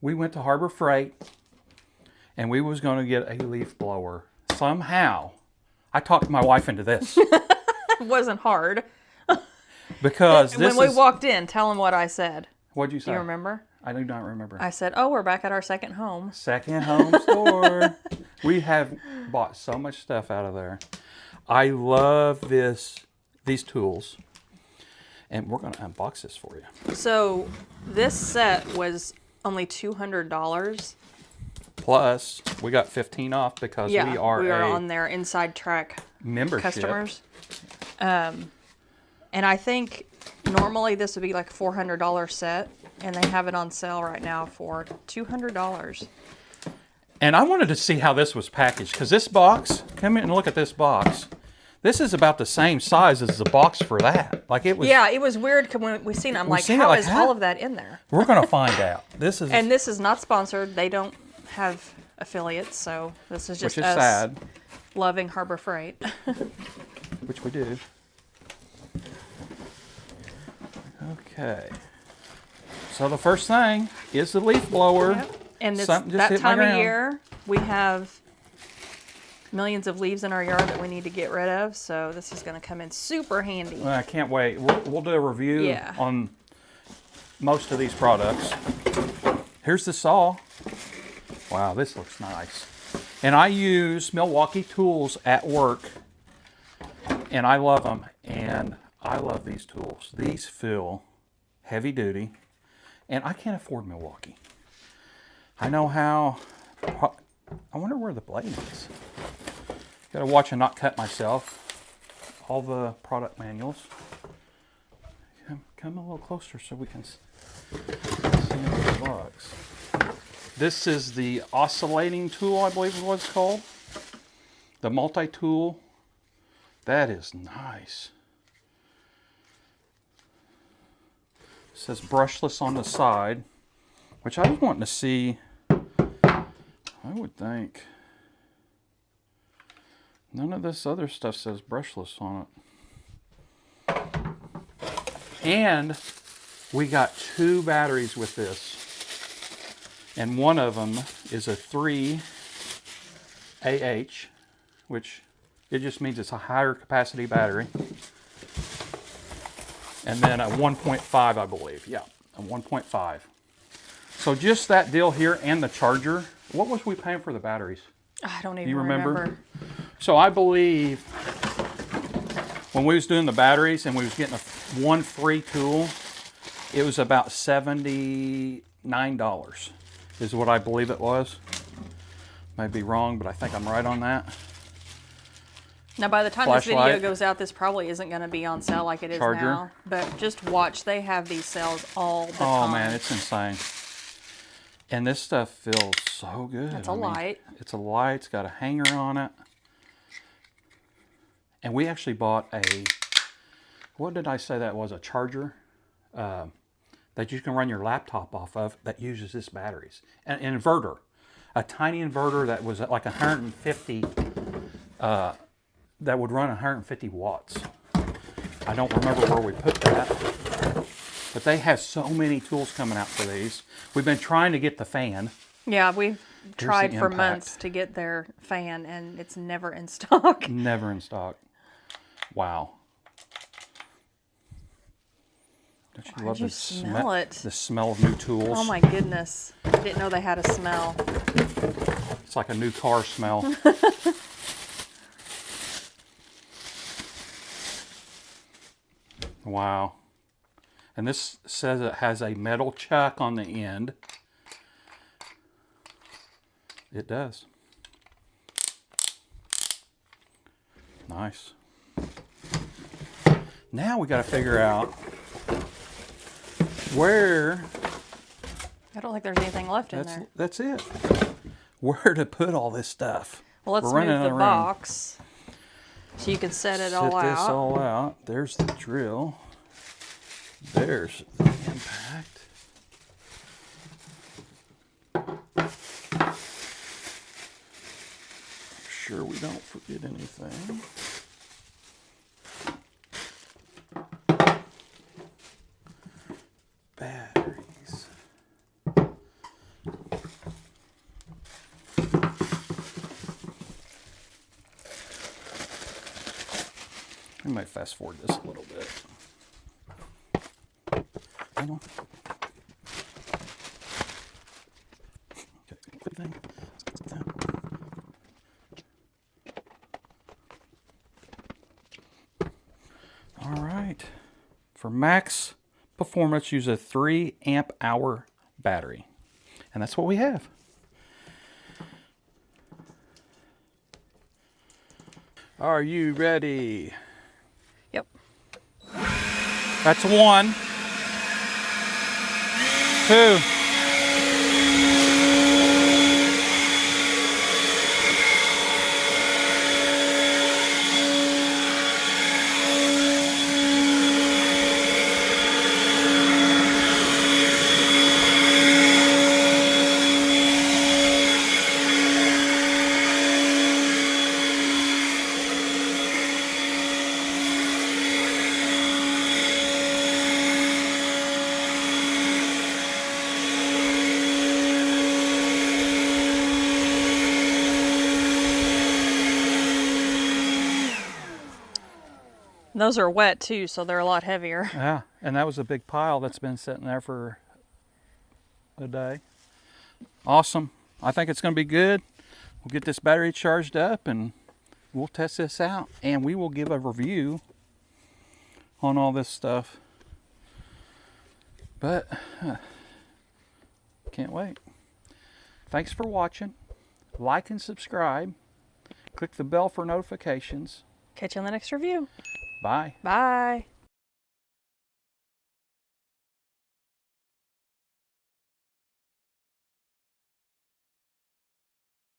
we went to Harbor Freight and we was going to get a leaf blower. Somehow, I talked my wife into this. It wasn't hard. Because this when we walked in, tell them what I said. What'd you say? Do you remember? I do not remember. I said, oh, we're back at our second home. Second home store. We have bought so much stuff out of there. I love these tools. And we're going to unbox this for you. So this set was only $200. Plus, we got 15 off because we are on their Inside Track membership customers. And I think normally this would be like a $400 set, and they have it on sale right now for $200. And I wanted to see how this was packaged, because this box, come in and look at this box. This is about the same size as the box for that. Like it was. Yeah, it was weird when we seen it. I'm like, how is all of that in there? We're gonna find out. This is. And this is not sponsored. They don't have affiliates, so this is just which is us sad. Loving Harbor Freight. Which we do. Okay. So the first thing is the leaf blower. Yep. And it's that time of year, we have millions of leaves in our yard that we need to get rid of. So this is going to come in super handy. I can't wait. We'll do a review on most of these products. Here's the saw. Wow, this looks nice. And I use Milwaukee tools at work. And I love them. And I love these tools. These feel heavy duty. And I can't afford Milwaukee. I know how. I wonder where the blade is. Got to watch and not cut myself. All the product manuals. Come a little closer so we can see the box. This is the oscillating tool, I believe is what it's called. The multi-tool. That is nice. It says brushless on the side, which I was wanting to see. I would think none of this other stuff says brushless on it. And we got 2 batteries with this. And one of them is a 3 AH, which it just means it's a higher capacity battery. And then a 1.5, I believe. Yeah, a 1.5. So just that deal here and the charger. What was we paying for the batteries? I don't even you remember. So I believe when we was doing the batteries and we was getting one free tool, it was about $79 is what I believe it was. Might be wrong, but I think I'm right on that. Now, by the time this video goes out, this probably isn't going to be on sale like it is now. But just watch. They have these sales all the time. Oh, man, it's insane. And this stuff feels so good. It's a light. It's a light. It's got a hanger on it. And we actually bought what did I say that was? A charger that you can run your laptop off of that uses this batteries. An inverter. A tiny inverter that was like 150 that would run 150 watts. I don't remember where we put that, but they have so many tools coming out for these. We've been trying to get the fan. Yeah, we've tried for months to get their fan, and it's never in stock. Never in stock. Wow. Don't you love the smell it? The smell of new tools. Oh my goodness. I didn't know they had a smell. It's like a new car smell. Wow. And this says it has a metal chuck on the end. It does. Nice. Now we got to figure out where... I don't think there's anything left in there. That's it. Where to put all this stuff. Well, let's move the box so you can set it all out. Set this all out. There's the drill. There's the impact. Sure we don't forget anything. Batteries. might fast forward this a little bit. Hang on. Okay, quick thing. Let's get that. All right. For max performance, use a 3 amp hour battery. And that's what we have. Are you ready? Yep. That's 1, 2. Those are wet too, so they're a lot heavier. Yeah, and that was a big pile that's been sitting there for a day. Awesome. I think it's going to be good. We'll get this battery charged up and we'll test this out, and we will give a review on all this stuff. But can't wait. Thanks for watching. Like and subscribe. Click the bell for notifications. Catch you on the next review. Bye. Bye.